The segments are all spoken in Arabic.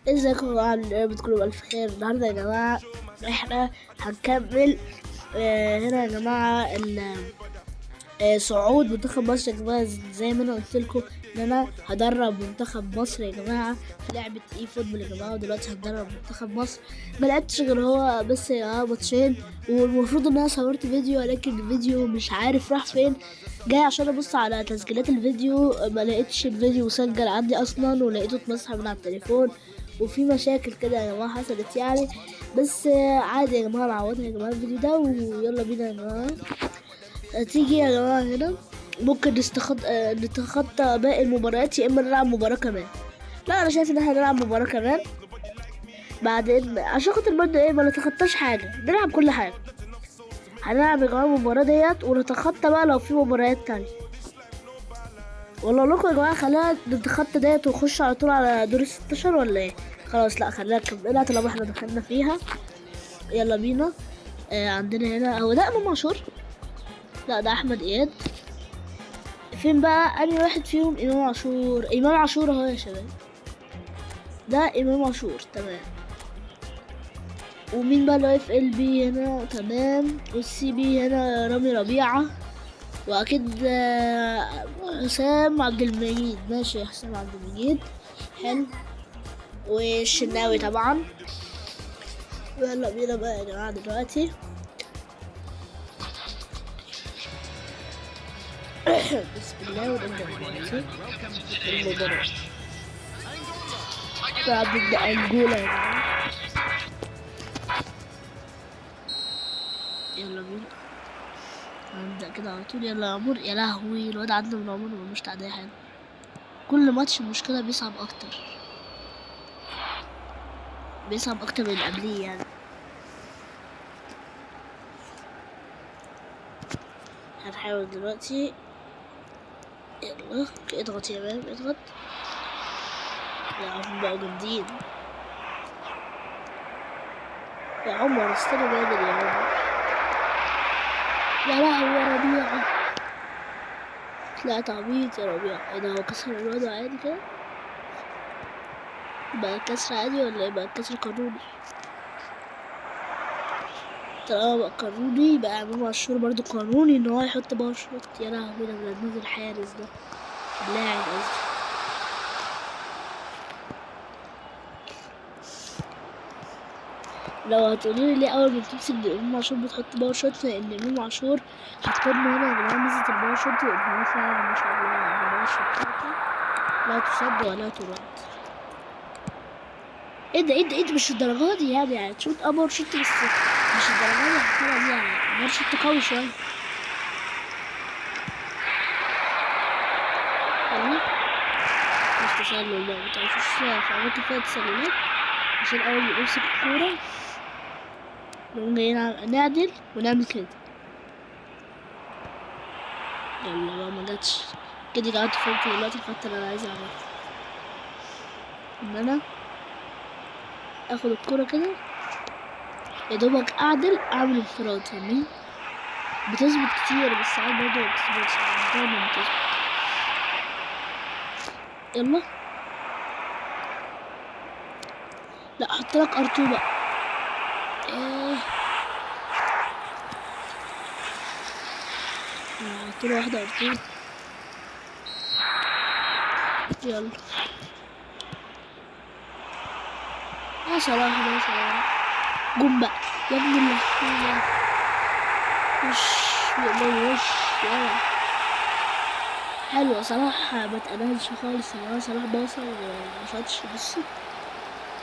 ازيكم يا جماعة؟ بتكونوا بألف خير. النهاردة يا جماعة احنا هنكمل هنا يا جماعة صعود منتخب مصر يا جماعة. زي ما انا قلت لكم ان انا هدرب منتخب مصر يا جماعة في لعبة اي فوتبول يا جماعة. ودلوقتي هدرب منتخب مصر، ما لعبتش غير هو بس ماتشين، والمفروض ان انا صورت فيديو ولكن الفيديو مش عارف راح فين. جاي عشان ابص على تسجيلات الفيديو، ما لقيتش الفيديو مسجل عندي اصلا، ولقيته اتمسح من على التليفون، وفي مشاكل كده يا جماعة حصلت يعني. بس عادي يا جماعة، نعوضها يا جماعة الفيديو ده، ويلا بينا يا جماعة. تيجي يا جماعة هنا ممكن نتخطى باقي المباريات، يا اما نلعب مباراة كمان. لا انا شايف ان احنا نلعب مباراة كمان بعدين، عشان خاطر برضه ايه، ما نتخطاش حاجة، نلعب كل حاجة. هنلعب يا جماعة المباراة ديت ونتخطى بقى لو في مباريات تانية. والله لكم يا جماعة خلينا نتخطى ديت ونخش على طول على دور ال16 ولا ايه؟ خلاص لا، خلينا نكملها طالما احنا دخلنا فيها. يلا بينا. عندنا هنا، هو ده امام عاشور؟ لا ده احمد اياد. فين بقى انهي واحد فيهم؟ امام عاشور، امام عاشور اهو يا شباب، ده امام عاشور تمام. ومين بقى اللي واقف؟ ال بي هنا تمام، والسي بي هنا رامي ربيعة، واكيد حسام عبد المجيد. ماشي يا حسام عبد المجيد، حلو. والشناوي طبعا. يلا بينا بقى يا جماعة دلوقتي. بسم الله ونبدأ دلوقتي المباراة. فبنبدأ الجولة يا جماعة. يلا بينا هنبدأ كده على طول. يلا يا عمر، يا لهوي الواد عندنا من عمر مش تعديها حلو. كل ماتش المشكلة بيصعب أكتر، بيصعب أكتر من اللي قبليه يعني. هنحاول دلوقتي. يلا اضغط يا مان، اضغط. لا هم بقوا جامدين يا عمر، استنى بدري يا عمر. يا لهوي يا ربيعة، طلعت عبيط يا ربيعة. ايه ده، هو كسر الواد عادي كده؟ بقى كسر عادي ولا ايه؟ بقى كسر قانوني؟ طالما بقى قانوني بقى امام عاشور برضه قانوني ان هو يحط باور شوت. يا لهوي ده من دماغ الحارس ده، اللاعب قصدي. لو هتقولي لي اول ما تمسك امام عاشور بتحط باور شوت، لان امام عاشور هتكون هنا يا جماعه ميزه الباور شوت ان هو فعلا ما شاء الله يعني الباور شوت بتاعته لا تصد ولا ترد. ايه ده مش الدرجه دي يعني تشوت باور شوت، بس مش الدرجه دي هتفرق دي يعني باور شوت قوي شويه. يلا مش تسلل بقى، متعرفوش في اماكن فيها تسللات، عشان اول ما نمسك الكوره نقوم جايين نعدل ونعمل كده. يلا بقى ما جاتش كده، قعدت فهمت دلوقتي الخطة اللي انا عايز اعملها، ان انا اخد الكرة كده يا دوبك اعدل اعمل انفراد، فاهمين؟ بتظبط كتير بس ساعات برضه ما بتظبطش، دايما بتظبط. يلا لا احط لك ار2 بقى. ايه احط له واحدة ار2. يلا يا صلاح ده، يا صلاح جم بقى يا ابن اللعيبة. وش يلا وش يلا حلوة. صلاح ما اتقبلش خالص يا جماعة، صلاح باصة وما شاطش، بصوا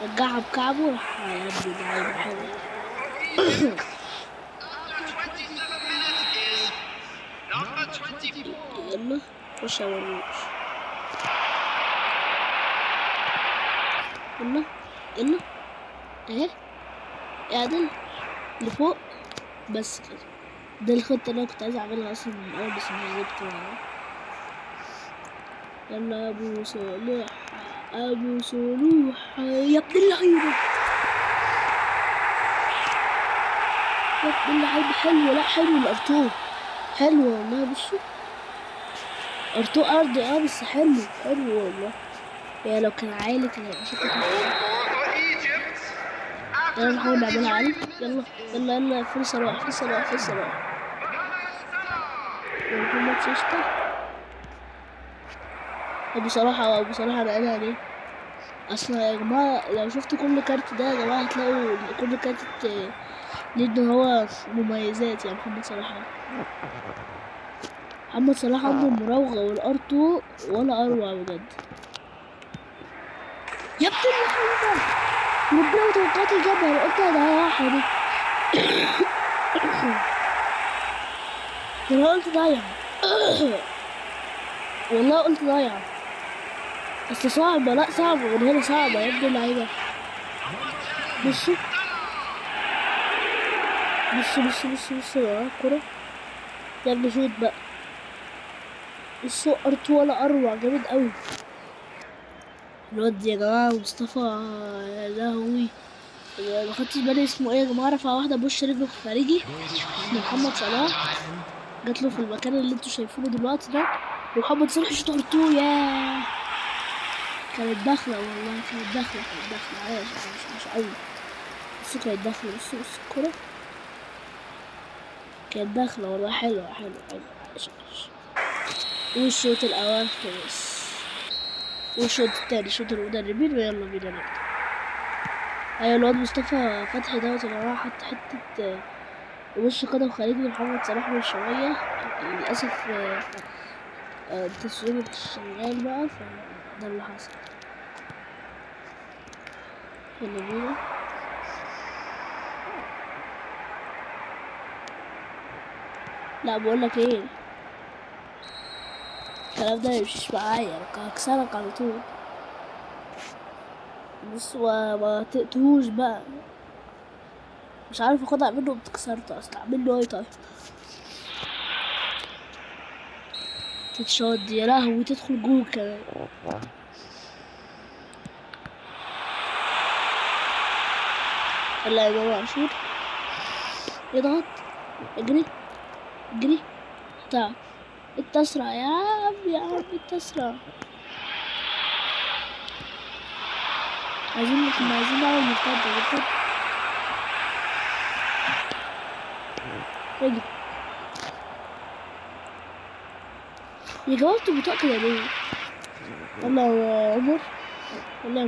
رجعها بكعبه وراح يا ابن اللعيبة. حلوة. يلا خش يا مرموش. يلا يلا اهي، اعدل لفوق بس كده. ده الخطة اللي انا كنت عايز اعملها اصلا من الاول، بس مش ظبط معايا. يلا يا ابو صالح، ابو صالوح يا ابن اللعيبة، يا ابن اللعيبة. حلوة، لا حلو الارتو، حلو والله. بصوا ارتو ارضي بس حلو، حلو والله. هي لو كان عالي كان هيبقى شكله يلا نحاول نعملها عالي. يلا يلا يلا، فرصة راح، فرصة راح، فرصة راح. محمد شيشتا. بصراحة أنا قايل عليه. أصلا يا جماعة لو شفتوا كل كارت ده يا جماعة هتلاقوا كل كارت ليه إن هو مميزات. يعني محمد صلاح عنده المراوغة والار2 ولا أروع بجد. يا ابن اللعيبة، ربنا متوقعت الجبهة، أنا قلت هضيعها دي. ده أنا قلت ضايعة. والله قلت ضايعة، بس صعبة. لأ صعبة من هنا، صعبة يا ابن اللعيبة. بصوا الكرة يا ابني، شوت بقى. بصوا ار2 ولا أروع، جامد أوي الواد يا جماعة. مصطفى يا لهوي، ما خدتش بالي اسمه ايه يا جماعة. رفع واحدة بوش رجله الخارجي من محمد صلاح، جات له في المكان اللي انتوا شايفينه دلوقتي ده، ومحمد صلاح شوط ار2. ياه، كانت داخلة والله، كانت داخلة عايش مش قوي، بس كانت داخلة. بص الكرة كانت داخلة والله. حلوة عايش. والشوط الأول خلص، والشوط التاني شوط المدربين، ويلا بينا نبدأ. أيوة الواد مصطفى فتحي دوت يا جماعة، حط حتة وش قدم خارجي لمحمد صلاح من شوية. للأسف التصوير مش شغال بقى، فده اللي حصل. يلا بينا. لا بقولك ايه، الكلام ده ميمشيش معايا، انا هكسرك على طول. بص ما تقتلوش بقى، مش عارف اخدها منه، بتكسرته اصلا. اعمل له ايه طيب؟ تتشد يا لهوي، تدخل جول كمان. يلا يا بابا عاشور، يضغط، اجري تعال، انت اسرع يا عم انت اسرع. كنا عايزين نعمل مرتدة. اجري يا جماعة، انتوا بطاقة كده ليه؟ يلا يا عمر، يلا يا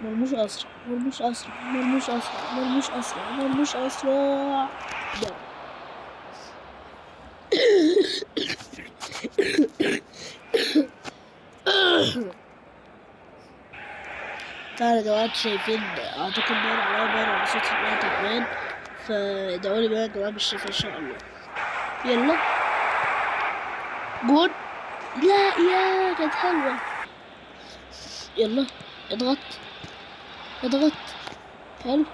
مرموش أسرع. ده طبعا يا جماعة شايفين، أعتقد باين على صوت إنها تعبان، فادعولي بقى يا جماعة بالشفا إن شاء الله. يلا جول. لا يا كانت حلوة. يلا اضغط حلو.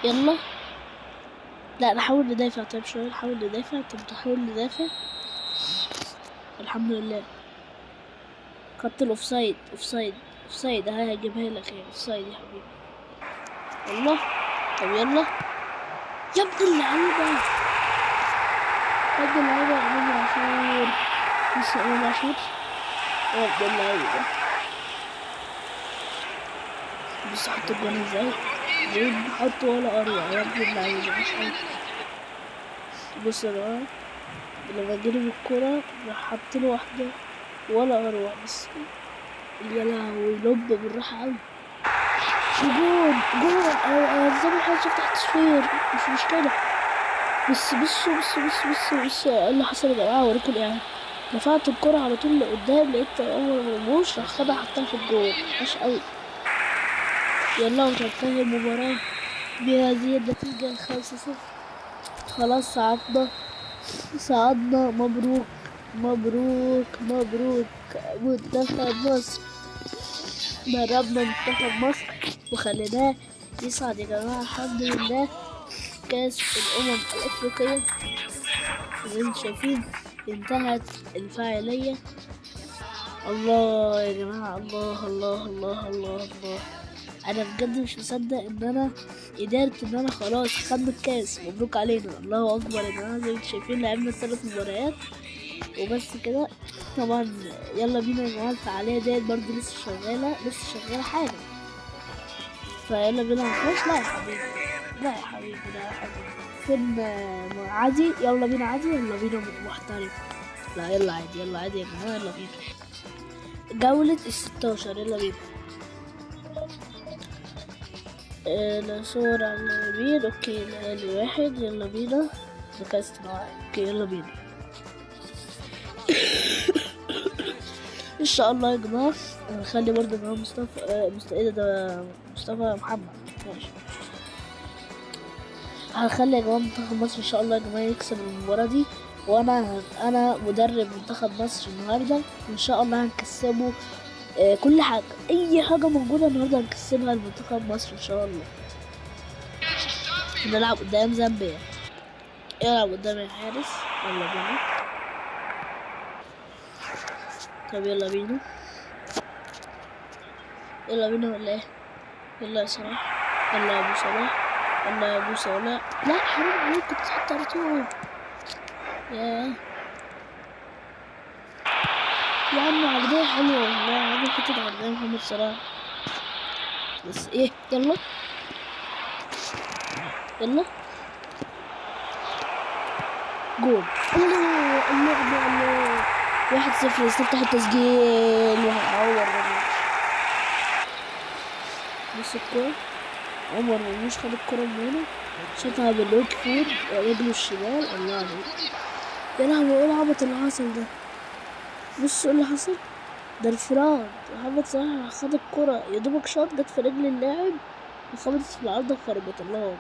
يلا لا نحاول ندافع. طيب شوية نحاول ندافع. الحمد لله. خدت الاوفسايد. هاي هجيبها لك يا اوفسايد يا حبيبي. يلا طب يلا يا ابن اللعيبة، امام عاشور. لسه امام عاشور يا ابن اللعيبة. بص حط الجون ازاي، حط ولا اروع يا ابن اللعيبة، مش عارف. بص يا جماعة لما جري بالكرة راح حط له واحدة ولا اروع، بس يا لهوي لب بالراحة اوي. جون انا ازاي ما شفت التصوير، مش مشكلة. بص ايه اللي حصل يا جماعة، اوريكم الاعادة. رفعت الكرة على طول لقدام، لقيت اول مرموش راح خدها حطها في الجول، وحش اوي. يلا وتنتهي المباراة بهذه النتيجة 5-0. خلاص صعدنا. مبروك منتخب مصر. دربنا منتخب مصر وخليناه يصعد يا جماعة الحمد لله كاس الأمم الأفريقية. زي ما انتم شايفين انتهت الفاعلية. الله يا جماعة، الله. أنا بجد مش مصدق إن أنا قدرت إن أنا خلاص خدنا الكاس. مبروك علينا، الله أكبر يا جماعة. زي ما انتم شايفين لعبنا 3 مباريات وبس كده. طبعا يلا بينا يا جماعه، الفعاليه ديت برضه لسه شغاله حاجه، فيلا بينا نخش. لا يا حبيبي، لا يا حبيبي، لا يا حبيبي، فيلم عادي، يلا بينا عادي، يلا بينا محترف. لا يلا عادي، يلا عادي يا جماعه، يلا بينا جولة ال16، يلا بينا. صور على اليمين، اوكي، لآلي واحد، يلا بينا. ذكاء اصطناعي، اوكي يلا بينا. ان شاء الله يا جماعة. هنخلي برضه معاه مصطفى، ايه ده مصطفى محمد، ماشي. هنخلي يا جماعة منتخب مصر ان شاء الله يا جماعة يكسب المباراة دي، وانا مدرب منتخب مصر النهاردة، وان شاء الله هنكسبه. كل حاجة، اي حاجة موجودة النهاردة هنكسبها لمنتخب مصر ان شاء الله. نلعب قدام زامبيا، يلعب قدام الحارس، يلا بينا. طب يلا بينا، يلا بينا ولا ايه؟ يلا يا صلاح، يلا يا ابو صلاح، يلا يا ابو صلاح. لا حرام عليك، كنت تحط على طول. يا عم عرضية حلوة والله، عامل حتة عرضية محمد صلاح، بس ايه، يلا يلا جول. الله الله الله الله، 1-0، يستفتح التسجيل وهيعور. بص الكورة، عمر مرموش خد الكورة من هنا، شاطها باللوك فود رجله الشمال، الله عليك. يا لهوي، ايه العبط اللي حصل ده؟ بص ايه اللي حصل ده، الفراد محمد صلاح خد الكرة يا دوبك شاط، جت في رجل اللاعب وخبطت في العارضة وخربت. الله،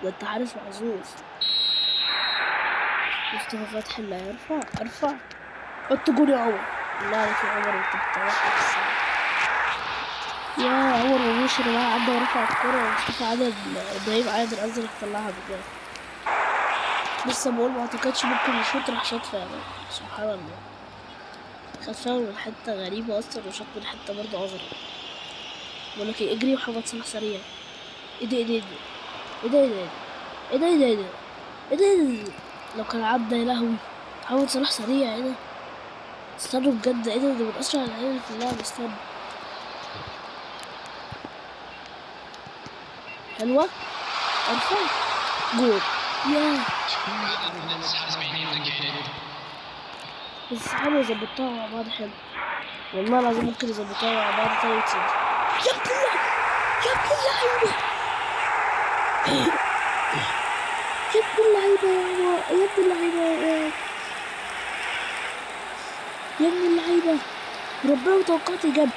ده انت حارس محظوظ. مصطفى فتحي اللي هيرفع، ارفع، حط جول يا عمر، الله عليك يا عمر، انت بتوحد السنة. يا عمر مرموش اللي معاه عدى ورفع الكرة، ومصطفى ابراهيم عادل قصدي راح طلعها بجد. لسه بقول ما اعتقدش ممكن يشوط، راح شاط فعلا، سبحان الله. خد فاول من حتة غريبة اصلا، وشاط من حتة برضه اصغر. بقولك ايه، اجري وحمد صلاح سريع. ايه ده ايه ده ايه ده ايه ده ايه ده ايه ده ايه ده ايه ده، لو كان عدى يا لهوي. محمد صلاح سريع، ايه ده، استنوا بجد، ايه ده من اسرع اللعيبة اللي في اللعبة، استنى. حلوة، ارفع، جول، ياه. بس حلو، يظبطوها مع بعض حلو، والله العظيم ممكن يظبطوها مع بعض تاني يكسب. يا ابن اللعيبة، يا ابن اللعيبة، يا ابن اللعيبة، يا ابن اللعيبة، ربنا متوقعت يجيبها،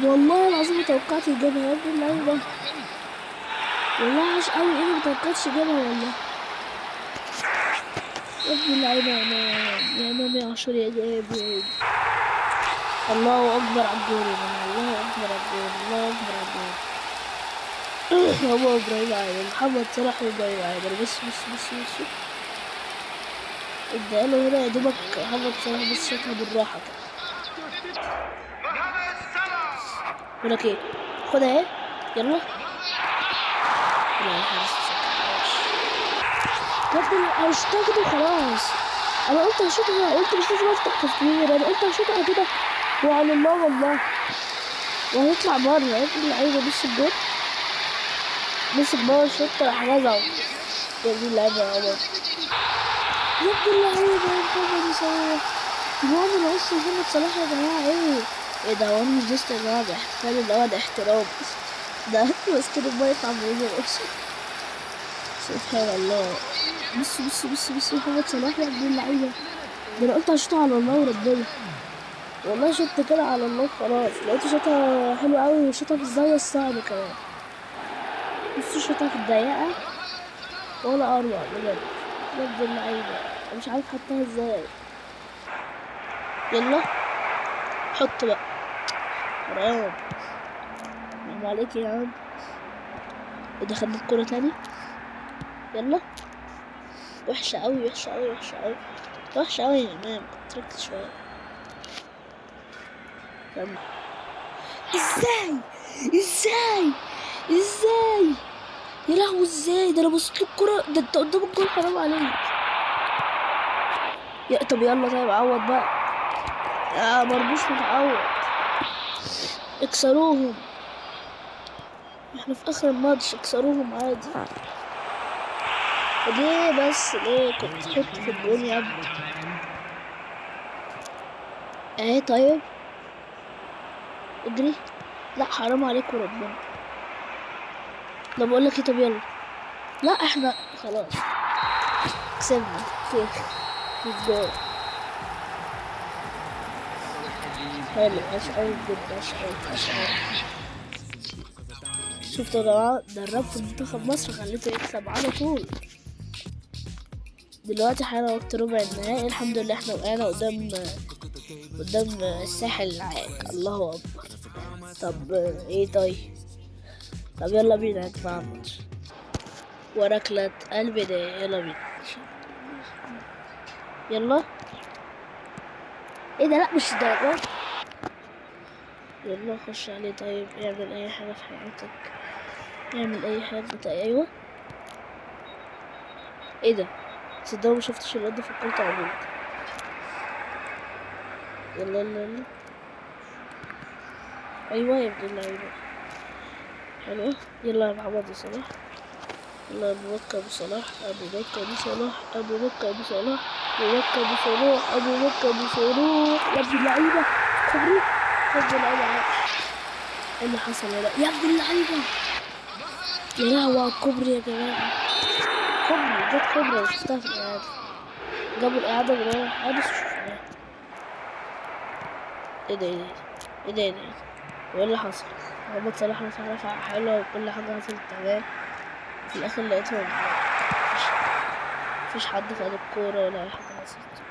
والله العظيم متوقعت يجيبها يا ابن اللعيبة، والله عاش قوي، ايه متوقعتش يجيبها والله. يا ابن اللعيبة يا امام يا عاشور، يا جاب. الله اكبر على الجول يا جماعة، الله اكبر على الجول، الله اكبر على الجول. هو ابراهيم عادل، محمد صلاح وابراهيم عادل، بس اداله هنا يا دوبك، محمد صلاح بس شاطها بالراحة كده. بقولك ايه، خدها اهي، يلا. لا يا حارس، يا ابني انا شفتها كده وخلاص، انا قلت هشوطها، قلت مش لازم افتح تصوير، انا قلت هشوطها كده وعلى الله والله، وهيطلع بره. يا ابن اللعيبة، بص الجول، مسك باور شوت راح رزعه. يا ابن اللعيبة يا عمر، يا ابن اللعيبة يا محمد صلاح، جوان العصر محمد صلاح يا جماعة، ايه ده، هو انا مش دوست يا جماعة باحتفال اللي هو ده احترام، ده ماسكين المايك عمالين يرقصوا، سبحان الله. بص محمد صلاح يا ابن اللعيبة، ده انا قلت هشوطها على الله وربنا، والله شوت كده على الله خلاص، لقيته شوطها حلوة اوي، وشوطها في الزاوية الصعبة كمان. بص شوطها في الضيقة ولا اروع بجد، يا ابن اللعيبة، مش عارف حطها ازاي. يلا حط بقى، حرام عليك يا عم. ودخلنا الكورة تاني، يلا. وحشة أوي، وحشة أوي يا إمام، تركز شوية. يلا، ازاي يا لهوي، ازاي ده، انا بصيت الكورة، ده انت قدام الجول، حرام عليك طب يلا طيب عوض بقى. يا مرموش متعوض. اكسروهم، احنا في اخر الماتش، اكسروهم عادي. ليه بس ليه كنت تحط في الجون يا ابني؟ اهي طيب اجري. لا حرام عليك وربنا. لا بقول لك ايه، طب يلا. لا احنا خلاص كسبنا. فيك الجول. حلو، مش قوي جدا، مش قوي مش قوي. شفتوا يا جماعة، دربت منتخب مصر خليته يكسب على طول. دلوقتي حان وقت ربع النهائي، الحمد لله احنا وقعنا قدام الساحل العاج. الله اكبر. طب ايه طيب. طب يلا بينا ندفع الماتش. وركلة قلبي ده، يلا بينا. يلا. ايه ده، لا مش الدرجات. يلا خش عليه طيب، اعمل اي حاجة في حياتك، اعمل اي حاجة. ايوه. ايه ده، صدق ما شفتش الواد ده، فكرت عبود. يلا يلا يلا. ايوه يا ابن اللعيبة. حلوة. يلا يا محمد صلاح. يلا ابو بكر ابو صلاح، ابو بكر ابو صلاح، ابو بكر ابو صلاح، ابو بكر ابو صلاح، ابو بكر ابو صلاح. يا ابن اللعيبة كبري. يا ابن اللعيبة، ايه اللي حصل يا ابن اللعيبة؟ يا لهوي على الكوبري يا جماعة. كوبري، جت كوبري شفتها في الإعادة. جابوا الإعادة جابوا الإعادة شفناها. ايه ده ايه ده ايه ده ايه ده ايه ده؟ وايه اللي حصل؟ محمد صلاح رفع حلوة وكل حاجة حصلت تمام، في الآخر لقيتهم مفيش حد خد الكورة ولا أي حاجة حصلت.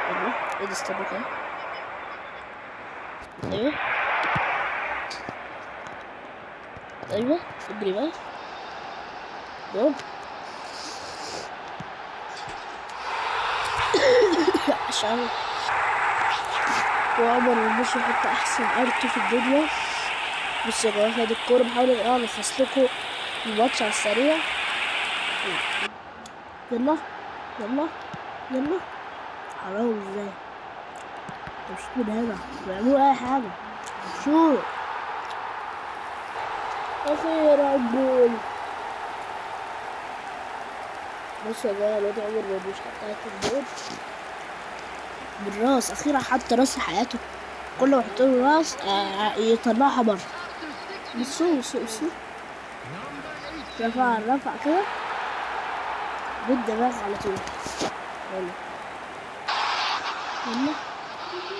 ايوه. ايه ده، استنى كده. ايوه ايوه. اجري بقى. جول. عشان وعمر مرموش يحط احسن ارتو في الدنيا. بص يا جماعه، خد الكوره، بحاول الخص لكم الماتش على السريع. يلا يلا يلا. حرام ازاي، مش من هنا بيعملوا اي حاجه. شو اخيرا الجول. بص يا جماعه، الواد عمر مرموش حط الجول بالراس. اخيرا حط راس حياته، كل ما يحط له راس يطلعها بره. بصوا رفع كده بالدماغ على طول. يلا يلا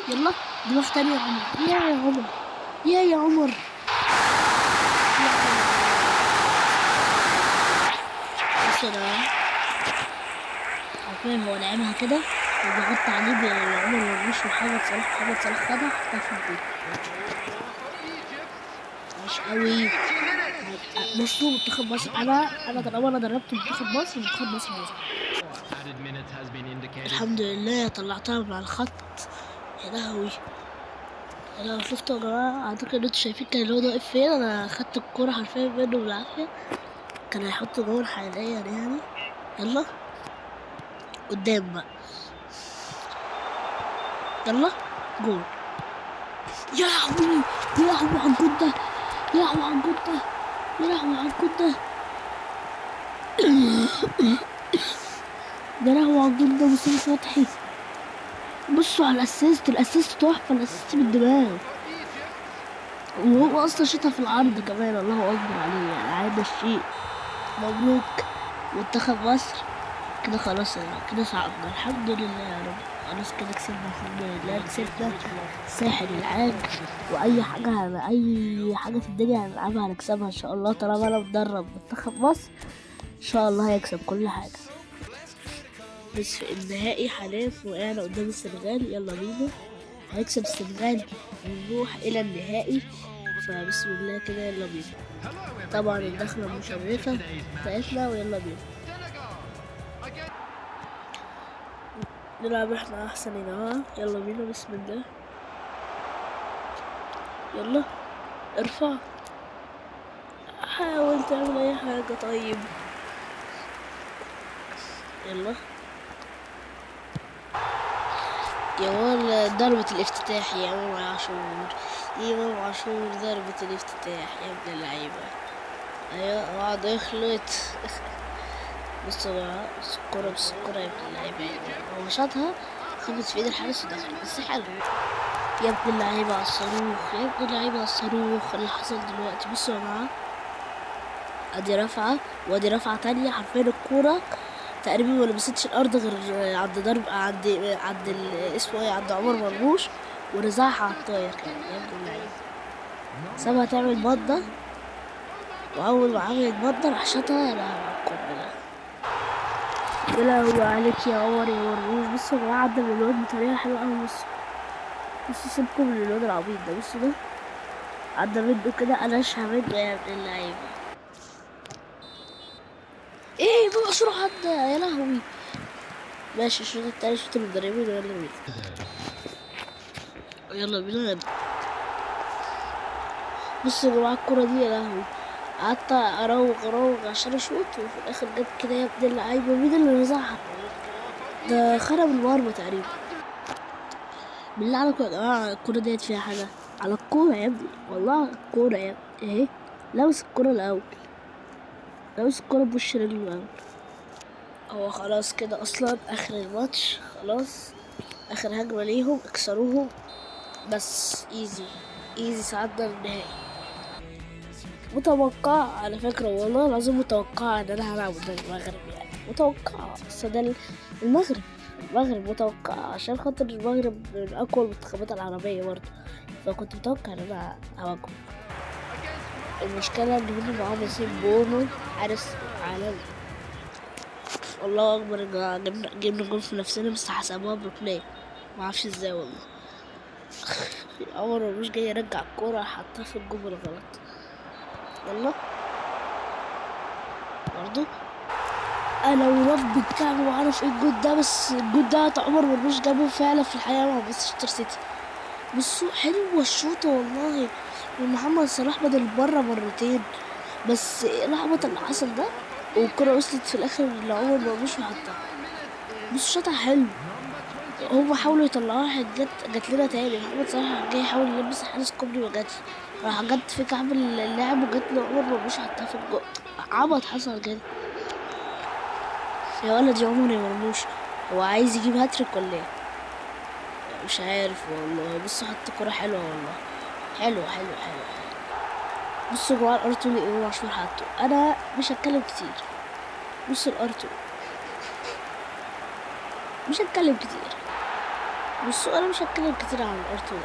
يلا. دماغ تاني يا عمر، يا عمر، يا عمر. بص انا عارفين هو لعبها كده وضغطت عليه بعمر مرموش محمد صلاح خدها حطها في الجول. مش قوي. بصوا منتخب مصر، انا طالما انا دربت منتخب مصر هيكسب. الحمد لله طلعتها من على الخط. يا لهوي يا لهوي. شفتوا يا جماعة، اعتقد انتوا شايفين كان الواد واقف فين. انا خدت الكورة حرفيا منه بالعافية، كان هيحط جول حاليا يعني. يلا قدام بقى. يلا جول. يا لهوي يا لهوي على الجول ده، يا لهوي على الجول ده، يا لهوي على الجول ده. يا لهوي على الجول ده. مصطفى فتحي، بصوا على الاسيست تحفة، الاسيست بالدماغ، وهو اصلا شاطها في العرض كمان. الله اكبر عليه يعني، هذا الشيء. مبروك منتخب مصر. كده خلاص كده صعدنا الحمد لله يا رب. خلاص كده كسبنا الحمد لله، كسبنا الساحل العاج. اي حاجة في الدنيا هنلعبها هنكسبها ان شاء الله، طالما انا مدرب منتخب مصر ان شاء الله هيكسب كل حاجة. بس في النهائي حاليا وقعنا قدام السنغال. يلا بينا، هيكسب السنغال ونروح الى النهائي. فبسم الله كده يلا بينا. طبعا الدخلة المشرفة بتاعتنا، ويلا بينا نلعب احنا احسن يا جماعة. يلا بينا بسم الله. يلا ارفع، حاول تعمل اي حاجة. طيب يلا يا ولد، ضربة الافتتاح يا امام عاشور، يا امام عاشور ضربة الافتتاح يا ابن اللعيبة. ايوه وقعد يخلط. بصوا بقى، بص الكورة، بص الكورة يا ابن اللعيبة، هو شاطها خبط في ايد الحارس ودخل، بس حلو يا ابن اللعيبة على الصاروخ، يا ابن اللعيبة على الصاروخ اللي حصل دلوقتي. بصوا يا جماعة، ادي رافعة وادي رافعة تانية، حرفيا الكورة تقريبا ما لمستش الارض غير عند ضرب عند اسمه ايه، عند عمر مرموش، ورزعها على الطاير كمان يا ابن اللعيبة. سابها تعمل بطة، واول ما عملت بطة راح شاطها، يا لهوي على القنبلة، يا لهوي عليك يا عمر يا مرموش. بصوا يا جماعة، عدى من الواد بطريقة حلوة اوي. بصوا سيبكم من الواد العبيط ده، بصوا ده عدى منه كده، قلشها منه يا ابن اللعيبة. ايه بقى شروح عدى، يا لهوي. ماشي الشوط التاني شوط المدربين، يلا بينا يلا بينا. بصوا يا جماعة الكورة دي، يا لهوي، قعدت اراوغ عشان اشوط، وفي الاخر جت كده يا ابن اللعيبة. مين اللي رزعها؟ ده خرب المرمى تقريبا. بالله عليكم يا جماعة، الكورة ديت فيها حاجة؟ على الكورة يا ابني، والله الكورة يا ابني اهي، لابس الكورة الأول، لابس الكورة بوش رجله الأول. هو خلاص كده أصلا آخر الماتش، خلاص آخر هجمة ليهم، اكسروهم بس. ايزي ايزي، صعدنا للنهائي. متوقع على فكرة، والله العظيم متوقع ان انا هلعب قدام المغرب، يعني متوقع، بس ده المغرب متوقع، عشان خاطر المغرب من اقوى المنتخبات العربية برضه، فكنت متوقع ان انا هواجههم. المشكلة ان هم معاهم ياسين بونو، حارس عالمي، الله اكبر. جبنا جول في نفسنا، بس حسبوها بركنية، معرفش ازاي والله. عمر مش جاي يرجع الكورة، حطها في الجون الغلط. يلا برضو، انا ورب الكعب ما اعرف ايه الجول ده، بس الجول ده عمر مرموش جابه فعلا في الحقيقة مع مانشستر سيتي. بصوا حلوة الشوطة والله من محمد صلاح، بدل بره مرتين، بس ايه العبط اللي حصل ده، والكرة وصلت في الاخر لعمر مرموش وحطها. بص شوطها حلو، هم حاولوا يطلعوها، جت لنا تاني. محمد صلاح جاي يحاول يلبس الحارس كوبري، ما جاتش، راح جت في كعب اللاعب وجت له عمر مرموش حطها في الجو. عبط حصل كده يا ولد يا عمر يا مرموش، هو عايز يجيب هاتريك ولا ايه؟ مش عارف والله. بص حط كرة حلوة والله، حلو. بصوا جوه الارتو اللي امام عاشور حطه، انا مش هتكلم كتير. بص الارتو، مش هتكلم كتير. بصوا انا مش هتكلم كتير عن الارتو ده،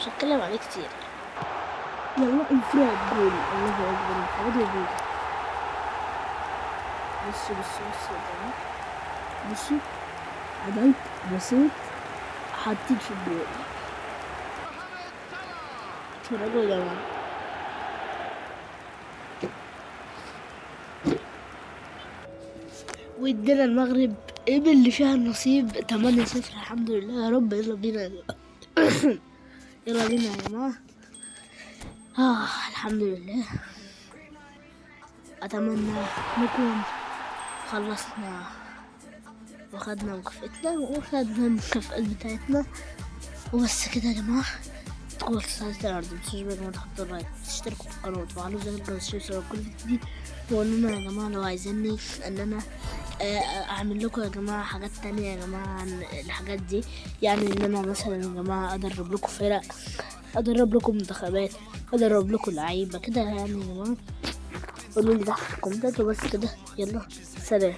مش هتكلم عليه كتير. يلا انفراد جول، الله اكبر، انفراد جول. بصوا يا جماعة، بصوا عملت بسيط، حطيت في الجول. اتفرجوا يا جماعة. وادينا المغرب قبل اللي فيها النصيب 8-0، الحمد لله يا رب. يلا بينا يلا بينا يا جماعة. الحمد لله. أتمنى نكون خلصنا وخدنا مكافئتنا وخدنا المكافئات بتاعتنا، وبس كده يا جماعة. تقول تساعدوا الأرض، متنسوش بقى يا جماعة تحطوا لايك، تشتركوا في القناة وتفعلوا زر الجرس عشان يوصلكوا كل جديد. وقولوا لنا يا جماعة لو عايزيني ان انا اعمل لكم يا جماعة حاجات تانية يا جماعة عن الحاجات دي، يعني ان انا مثلا يا جماعة ادرب لكم فرق، ادرب لكم منتخبات، ادرب لكم لعيبة كده يعني يا جماعة. قولوا لي تحت في الكومنتات، وبس كده. يلا سلام.